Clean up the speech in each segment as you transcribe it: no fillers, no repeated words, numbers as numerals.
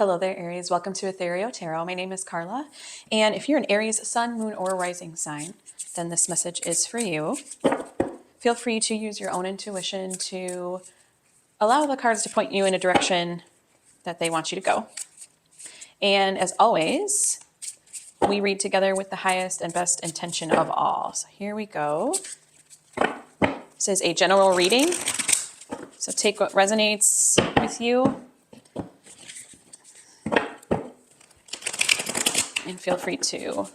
Hello there, Aries. Welcome to Ethereal Tarot. My name is Carla. And if you're an Aries sun, moon, or rising sign, then this message is for you. Feel free to use your own intuition to allow the cards to point you in a direction that they want you to go. And as always, we read together with the highest and best intention of all. So here we go. This is a general reading. So take what resonates with you. And feel free to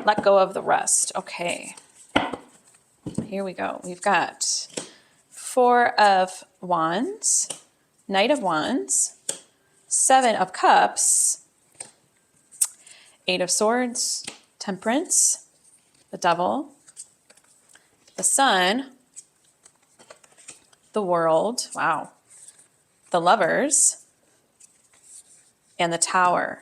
let go of the rest. Okay. Here we go. We've got Four of Wands, Knight of Wands, Seven of Cups, Eight of Swords, Temperance, the Devil, the Sun, the World, wow, the Lovers, and the Tower.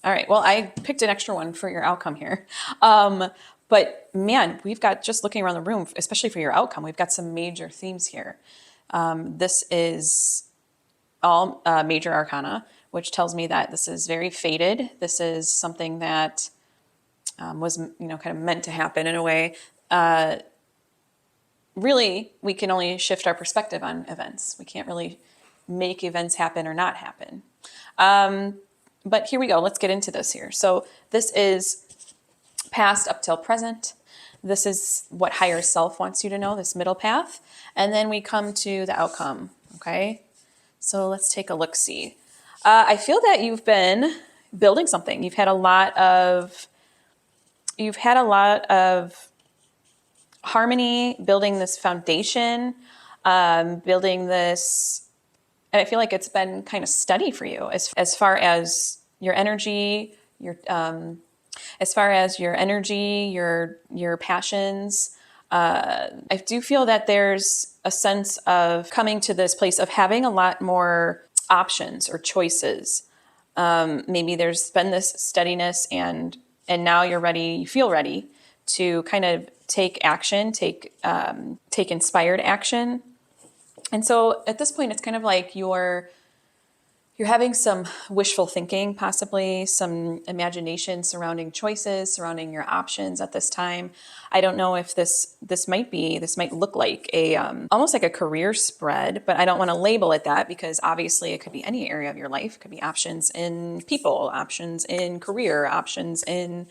All right, well, I picked an extra one for your outcome here. But man, we've got, just looking around the room, especially for your outcome, we've got some major themes here. This is all major arcana, which tells me that this is very fated. This is something that was, kind of meant to happen in a way. Really, we can only shift our perspective on events. We can't really make events happen or not happen. But here we go. Let's get into this here. So this is past up till present. This is what higher self wants you to know, this middle path. And then we come to the outcome, okay? So let's take a look-see. I feel that you've been building something. You've had a lot of harmony, building this foundation, building this. And I feel like it's been kind of steady for you as far as your energy, your passions. I do feel that there's a sense of coming to this place of having a lot more options or choices. Maybe there's been this steadiness, and now you're ready. You feel ready to kind of take action, take inspired action. And so at this point, it's kind of like you're having some wishful thinking, possibly some imagination surrounding choices, surrounding your options at this time. I don't know if this might look like a almost like a career spread, but I don't want to label it that, because obviously it could be any area of your life. It could be options in people, options in career, options in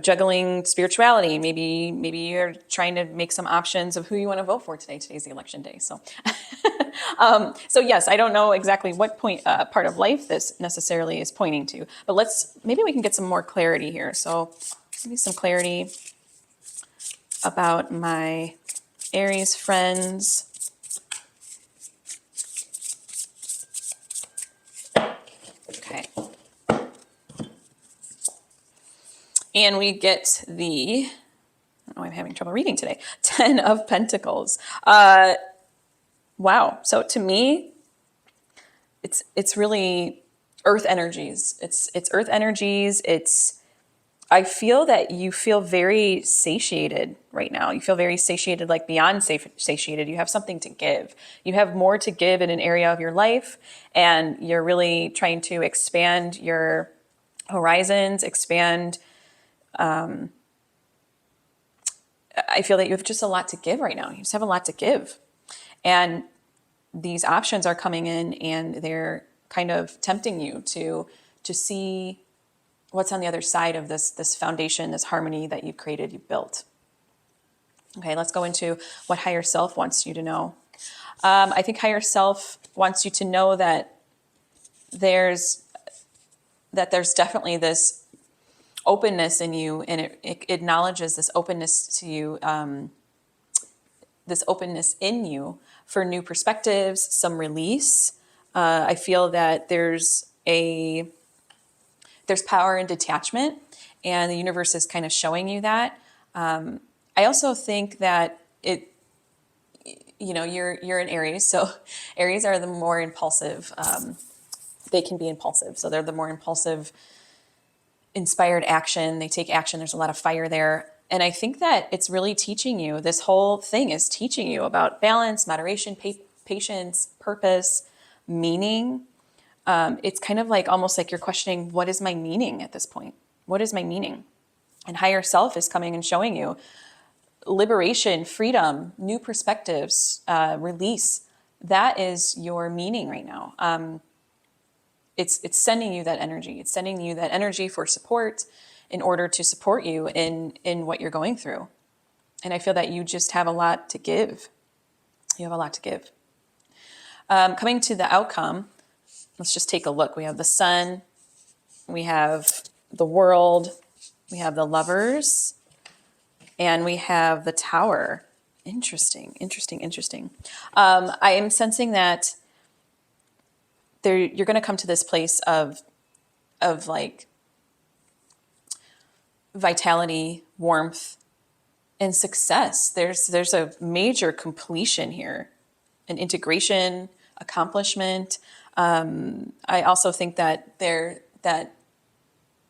juggling spirituality. Maybe you're trying to make some options of who you want to vote for today. Today's the election day. So, so yes, I don't know exactly what part of life this necessarily is pointing to, but maybe we can get some more clarity here. So maybe some clarity about my Aries friends. Okay. And we get the, I'm having trouble reading today, 10 of Pentacles. Wow. So to me, it's really earth energies. It's earth energies. I feel that you feel very satiated right now. You feel very satiated, like beyond satiated. You have something to give. You have more to give in an area of your life, and you're really trying to expand your horizons, expand. I feel that you have just a lot to give right now. You just have a lot to give. And these options are coming in, and they're kind of tempting you to see what's on the other side of this foundation, this harmony that you've created, you've built. Okay, let's go into what higher self wants you to know. I think higher self wants you to know that there's definitely this openness in you, and it acknowledges this openness to you, this openness in you for new perspectives, some release. I feel that there's power in detachment, and the universe is kind of showing you that. I also think that you're an Aries, so Aries are the more impulsive. They can be impulsive, so they're the more impulsive, inspired action. They take action. There's a lot of fire there. And I think that it's really teaching you, this whole thing is teaching you about balance, moderation, patience, purpose, meaning. It's kind of like almost like you're questioning, what is my meaning at this point? What is my meaning? And higher self is coming and showing you liberation, freedom, new perspectives, release. That is your meaning right now. It's sending you that energy. It's sending you that energy for support in order to support you in what you're going through. And I feel that you just have a lot to give. You have a lot to give. Coming to the outcome, let's just take a look. We have the sun, we have the world, we have the lovers, and we have the tower. Interesting. I am sensing that you're going to come to this place of like vitality, warmth, and success. There's a major completion here, an integration, accomplishment. I also think that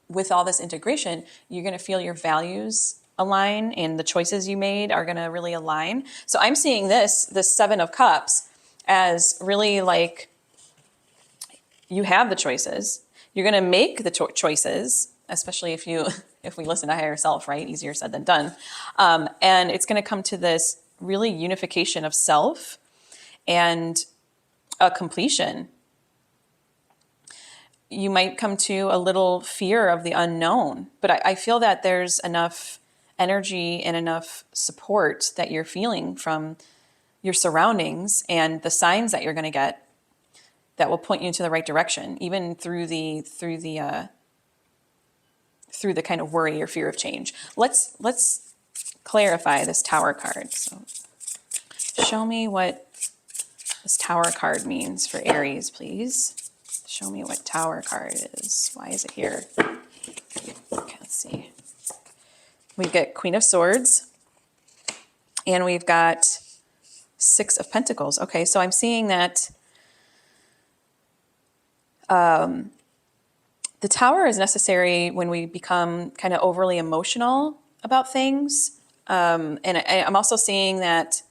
with all this integration, you're going to feel your values align and the choices you made are going to really align. So I'm seeing this Seven of Cups as really like you have the choices. You're going to make the choices, especially if we listen to higher self, right? Easier said than done. And it's going to come to this really unification of self and a completion. You might come to a little fear of the unknown, but I feel that there's enough energy and enough support that you're feeling from your surroundings and the signs that you're going to get that will point you into the right direction, even through the kind of worry or fear of change. Let's clarify this Tower card. So show me what this Tower card means for Aries, please. Show me what Tower card is. Why is it here? Okay, let's see. We've got Queen of Swords, and we've got Six of Pentacles. Okay, so I'm seeing that the Tower is necessary when we become kind of overly emotional about things. And I'm also seeing that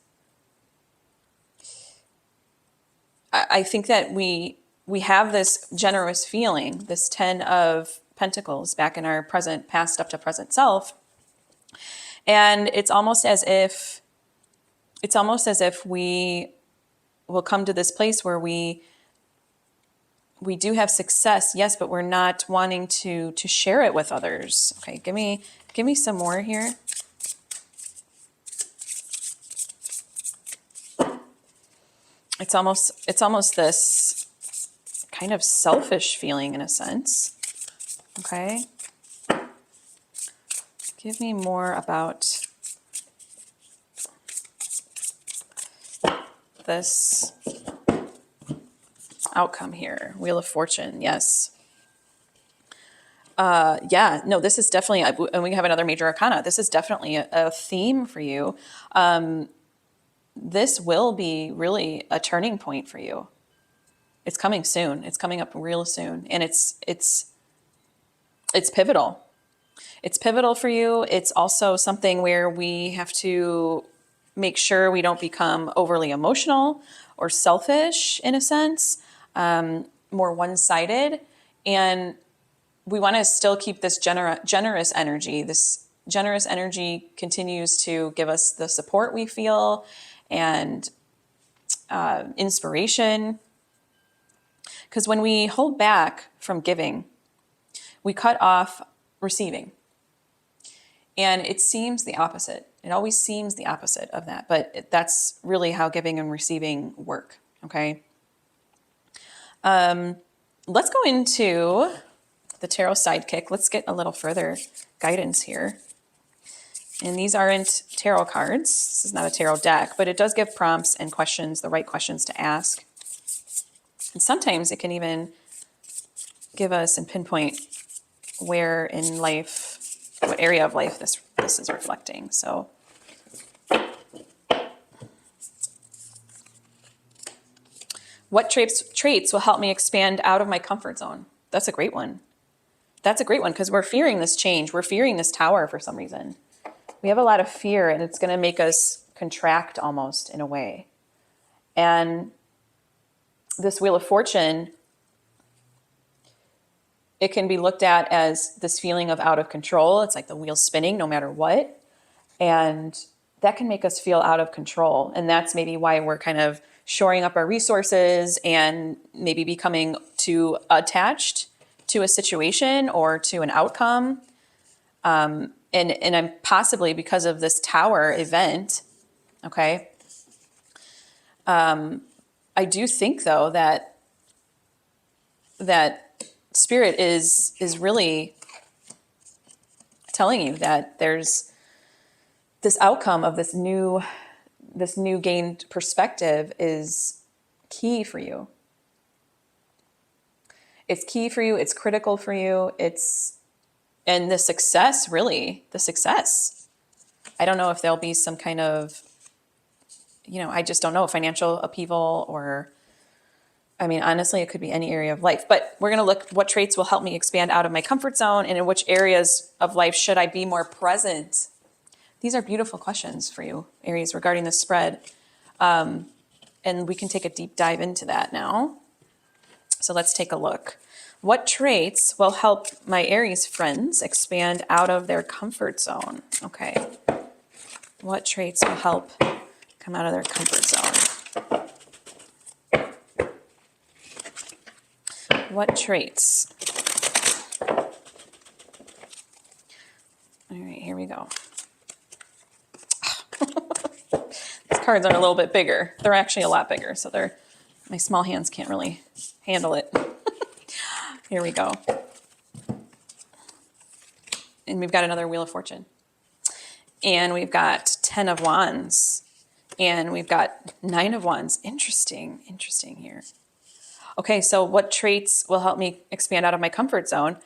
I think that we have this generous feeling, this 10 of Pentacles back in our present, past up to present self. And it's almost as if we will come to this place where we do have success, yes, but we're not wanting to share it with others. Okay, give me some more here. It's almost this kind of selfish feeling in a sense. Okay. Give me more about this outcome here. Wheel of Fortune, yes. Yeah, no, this is definitely, and we have another major arcana. This is definitely a theme for you. This will be really a turning point for you. It's coming soon. It's coming up real soon. And it's pivotal. It's pivotal for you. It's also something where we have to make sure we don't become overly emotional or selfish in a sense, more one-sided. And we want to still keep this generous energy. This generous energy continues to give us the support we feel and inspiration. Because when we hold back from giving, we cut off receiving. And it seems the opposite. It always seems the opposite of that. But that's really how giving and receiving work. Okay. Let's go into the tarot sidekick. Let's get a little further guidance here. And these aren't tarot cards. This is not a tarot deck, but it does give prompts and questions, the right questions to ask. And sometimes it can even give us and pinpoint where in life, what area of life this is reflecting. So what traits will help me expand out of my comfort zone? That's a great one. That's a great one because we're fearing this change. We're fearing this tower for some reason. We have a lot of fear and it's going to make us contract almost in a way. And this Wheel of Fortune, it can be looked at as this feeling of out of control. It's like the wheel spinning no matter what. And that can make us feel out of control. And that's maybe why we're kind of shoring up our resources and maybe becoming too attached to a situation or to an outcome. And I'm possibly because of this tower event. Okay. I do think though that spirit is really telling you that there's this outcome of this new gained perspective is key for you. It's key for you. It's critical for you. And the success, really, the success. I don't know if there'll be some kind of, I just don't know, financial upheaval or, I mean, honestly, it could be any area of life. But we're going to look what traits will help me expand out of my comfort zone and in which areas of life should I be more present. These are beautiful questions for you, Aries, regarding the spread. And we can take a deep dive into that now. So let's take a look. What traits will help my Aries friends expand out of their comfort zone? Okay. What traits will help come out of their comfort zone? What traits? All right, here we go. These cards are a little bit bigger. They're actually a lot bigger, so my small hands can't really handle it. Here we go. And we've got another Wheel of Fortune. And we've got 10 of Wands. And we've got 9 of Wands. Interesting here. Okay, so what traits will help me expand out of my comfort zone?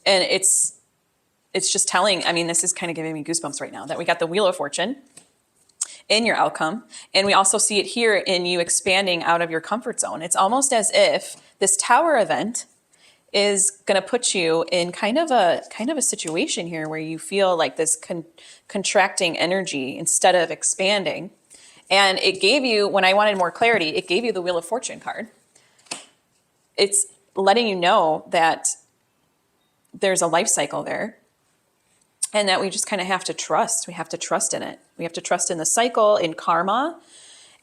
And it's just telling, I mean, this is kind of giving me goosebumps right now that we got the Wheel of Fortune in your outcome. And we also see it here in you expanding out of your comfort zone. It's almost as if this tower event is going to put you in kind of a situation here where you feel like this contracting energy instead of expanding. And it gave you, when I wanted more clarity, it gave you the Wheel of Fortune card. It's letting you know that there's a life cycle there and that we just kind of have to trust. We have to trust in it. We have to trust in the cycle, in karma.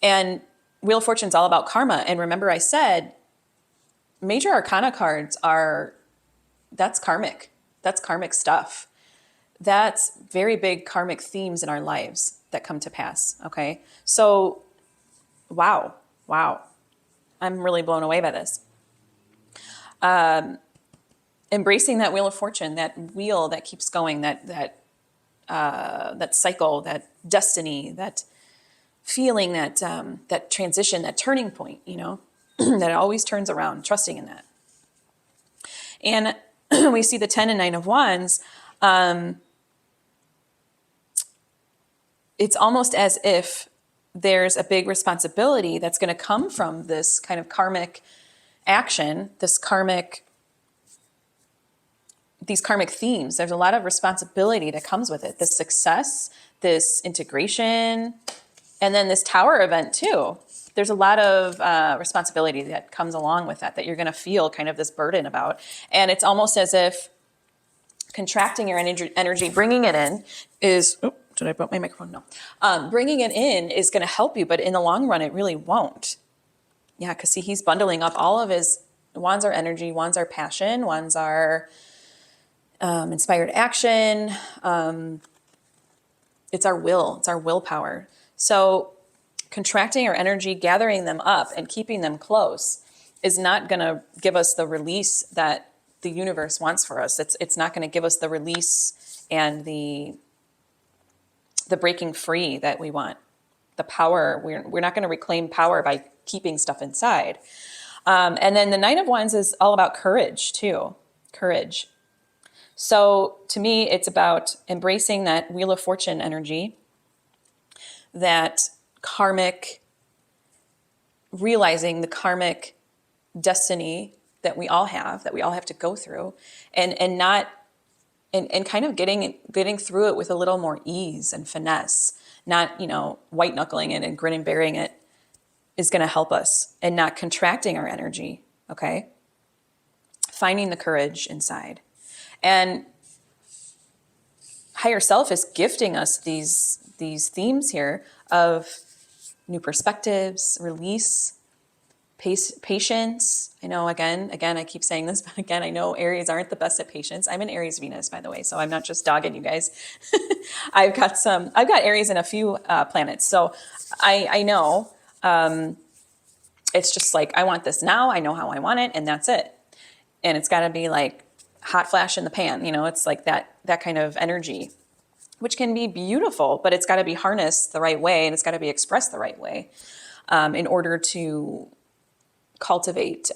And Wheel of Fortune is all about karma. And remember I said, major arcana cards that's karmic. That's karmic stuff. That's very big karmic themes in our lives that come to pass. Okay. So, wow. I'm really blown away by this. Embracing that Wheel of Fortune, that wheel that keeps going, that cycle, that destiny, that feeling, that transition, that turning point, that it always turns around, trusting in that. And we see the 10 and 9 of Wands. It's almost as if there's a big responsibility that's going to come from this kind of karmic action, these karmic themes. There's a lot of responsibility that comes with it. This success, this integration, and then this tower event too. There's a lot of responsibility that comes along with that you're going to feel kind of this burden about. And it's almost as if contracting your energy, bringing it in is, did I bump my microphone? No. Bringing it in is going to help you, but in the long run, it really won't. Yeah, because see, he's bundling up all of his, Wands are energy, Wands are passion, Wands are inspired action. It's our will, it's our willpower. So contracting our energy, gathering them up and keeping them close is not going to give us the release that the universe wants for us. It's not going to give us the release and the breaking free that we want. The power, we're not going to reclaim power by keeping stuff inside. And then the 9 of Wands is all about courage too. Courage. So to me, it's about embracing that Wheel of Fortune energy, that karmic, realizing the karmic destiny that we all have to go through, and kind of getting through it with a little more ease and finesse, not, white knuckling it and grin and bearing it. is going to help us and not contracting our energy. Okay. Finding the courage inside. And higher self is gifting us these themes here of new perspectives, release, patience. I know again, I keep saying this, but again, I know Aries aren't the best at patience. I'm an Aries Venus, by the way, so I'm not just dogging you guys. I've got Aries in a few planets, so I know it's just like I want this now. I know how I want it, and that's it. And it's got to be like hot flash in the pan. It's like that kind of energy, which can be beautiful, but it's got to be harnessed the right way, and it's got to be expressed the right way in order to cultivate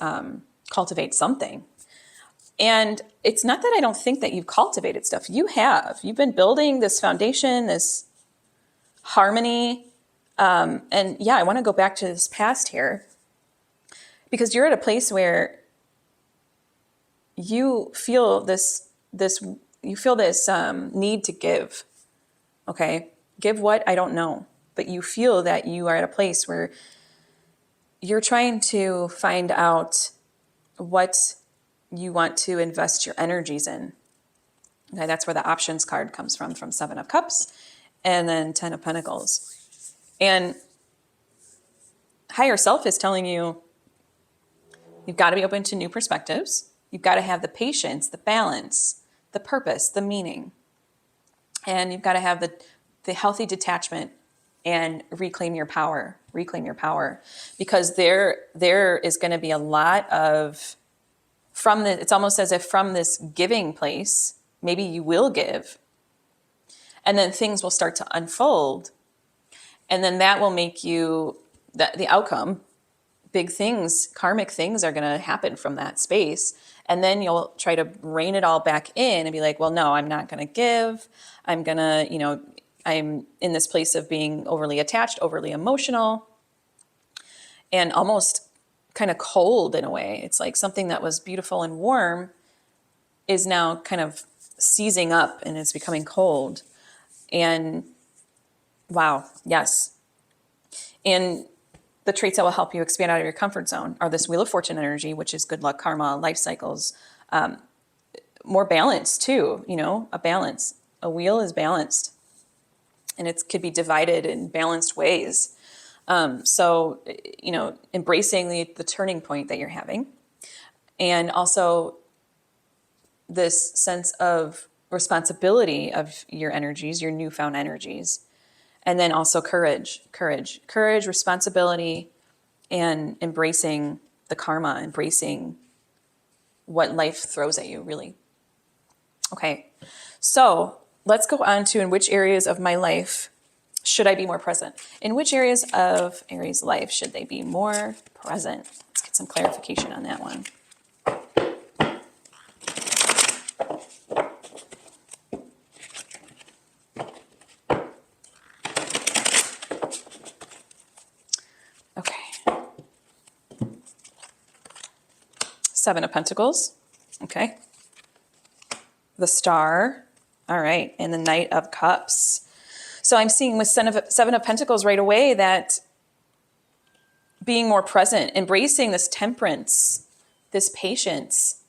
something. And it's not that I don't think that you've cultivated stuff. You've been building this foundation, this harmony. And yeah, I want to go back to this past here because you're at a place where you feel this need to give. Okay. Give what? I don't know. But you feel that you are at a place where you're trying to find out what you want to invest your energies in. Okay, that's where the options card comes from 7 of Cups and then 10 of Pentacles. And higher self is telling you you've got to be open to new perspectives. You've got to have the patience, the balance, the purpose, the meaning. And you've got to have the healthy detachment and reclaim your power, because there is going to be a lot of, it's almost as if from this giving place, maybe you will give, and then things will start to unfold. And then that will make you, the outcome, big things, karmic things are going to happen from that space. And then you'll try to rein it all back in and be like, well, no, I'm not going to give. I'm going to, I'm in this place of being overly attached, overly emotional, and almost kind of cold in a way. It's like something that was beautiful and warm is now kind of seizing up and it's becoming cold. And wow, yes. And the traits that will help you expand out of your comfort zone are this Wheel of Fortune energy, which is good luck, karma, life cycles, more balance too, a balance. A wheel is balanced and it could be divided in balanced ways. So, embracing the turning point that you're having, and also this sense of responsibility of your energies, your newfound energies. And then also courage, responsibility, and embracing the karma, embracing what life throws at you, really. Okay, so let's go on to in which areas of my life should I be more present? In which areas of Aries' life should they be more present? Let's get some clarification on that one. Okay. 7 of Pentacles. Okay. The Star. All right. And the Knight of Cups. So I'm seeing with 7 of Pentacles right away that being more present, embracing this temperance, this patience,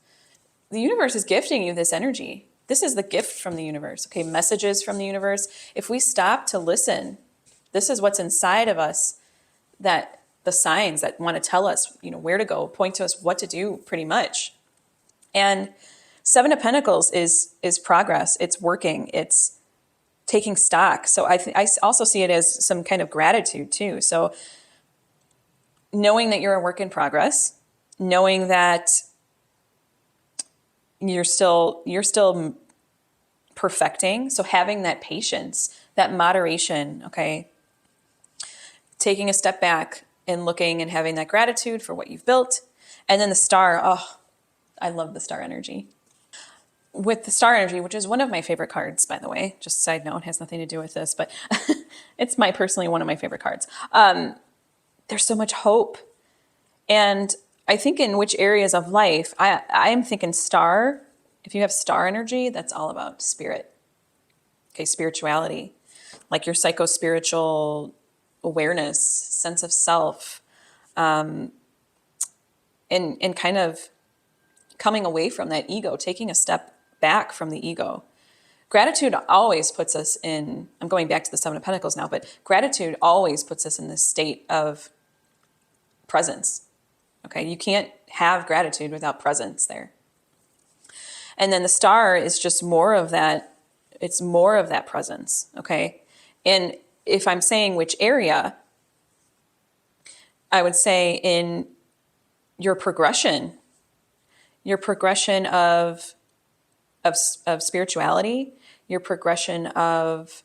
the universe is gifting you this energy. This is the gift from the universe. Okay. Messages from the universe. If we stop to listen, this is what's inside of us, that the signs that want to tell us, where to go, point to us what to do pretty much. And 7 of Pentacles is progress. It's working. It's taking stock. So I also see it as some kind of gratitude too. So knowing that you're a work in progress, knowing that you're still perfecting. So having that patience, that moderation, okay, taking a step back and looking and having that gratitude for what you've built. And then the Star, oh, I love the Star energy. With the Star energy, which is one of my favorite cards, by the way, just a side note, has nothing to do with this, but it's personally one of my favorite cards. There's so much hope. And I think in which areas of life, I'm thinking Star, if you have Star energy, that's all about spirit. Okay, spirituality, like your psycho-spiritual awareness, sense of self, and kind of coming away from that ego, taking a step back from the ego. Gratitude always puts us in, I'm going back to the Seven of Pentacles now, but gratitude always puts us in this state of presence. Okay, you can't have gratitude without presence there. And then the star is just more of that, it's more of that presence, okay? And if I'm saying which area, I would say in your progression of spirituality, your progression of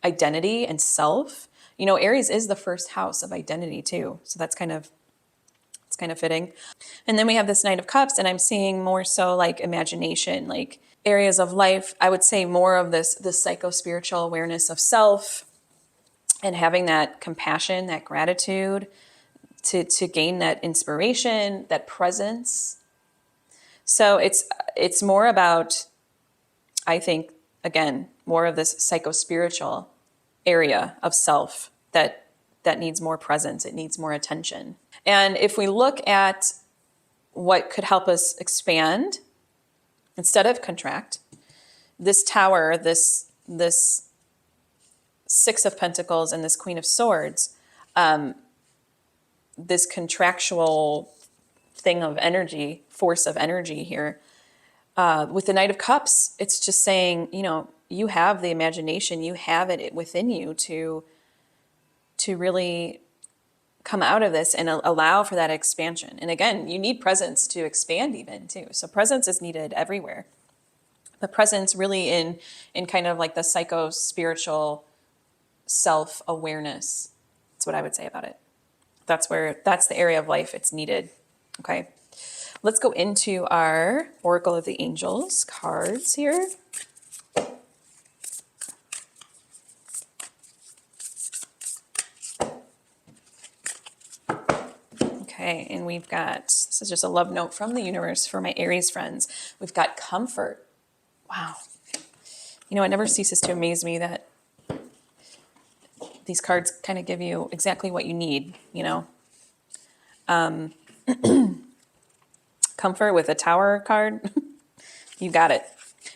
identity and self. You know, Aries is the first house of identity too. So it's kind of fitting. And then we have this Knight of Cups, and I'm seeing more so like imagination, like areas of life. I would say more of this psycho-spiritual awareness of self and having that compassion, that gratitude to gain that inspiration, that presence. So it's more about, I think, again, more of this psycho-spiritual area of self that needs more presence. It needs more attention. And if we look at what could help us expand instead of contract, this Tower, this Six of Pentacles, and this Queen of Swords, this contractual thing of energy, force of energy here, with the Knight of Cups, it's just saying, you know, you have the imagination, you have it within you to really come out of this and allow for that expansion. And again, you need presence to expand even too. So presence is needed everywhere. But presence really in kind of like the psycho-spiritual self-awareness. That's what I would say about it. That's the area of life it's needed. Okay. Let's go into our Oracle of the Angels cards here. Okay, and we've got, this is just a love note from the universe for my Aries friends. We've got comfort. Wow. You know, it never ceases to amaze me that these cards kind of give you exactly what you need, you know. Comfort with a Tower card. You got it.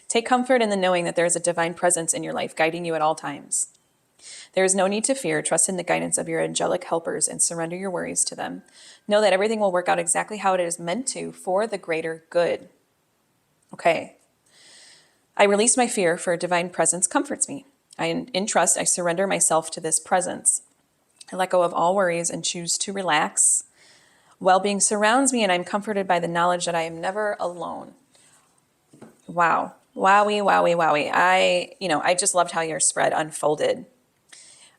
Take comfort in the knowing that there is a divine presence in your life guiding you at all times. There is no need to fear. Trust in the guidance of your angelic helpers and surrender your worries to them. Know that everything will work out exactly how it is meant to for the greater good. Okay. I release my fear, for divine presence comforts me. In trust, I surrender myself to this presence. I let go of all worries and choose to relax. Well-being surrounds me, and I'm comforted by the knowledge that I am never alone. Wow. Wowie, wowie, wowie. I just loved how your spread unfolded.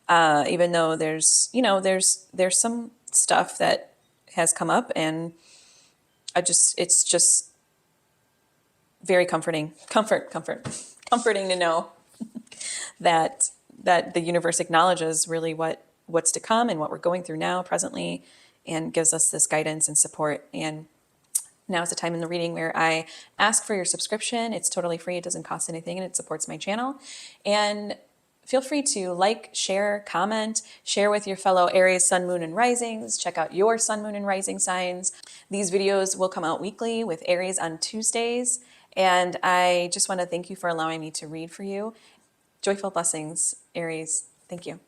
Even though there's some stuff that has come up, and it's just very comforting to know that the universe acknowledges really what's to come and what we're going through now presently, and gives us this guidance and support. And now is the time in the reading where I ask for your subscription. It's totally free. It doesn't cost anything, and it supports my channel. And feel free to like, share, comment, share with your fellow Aries, Sun, Moon, and Risings. Check out your Sun, Moon, and Rising signs. These videos will come out weekly with Aries on Tuesdays. And I just want to thank you for allowing me to read for you. Joyful blessings, Aries. Thank you.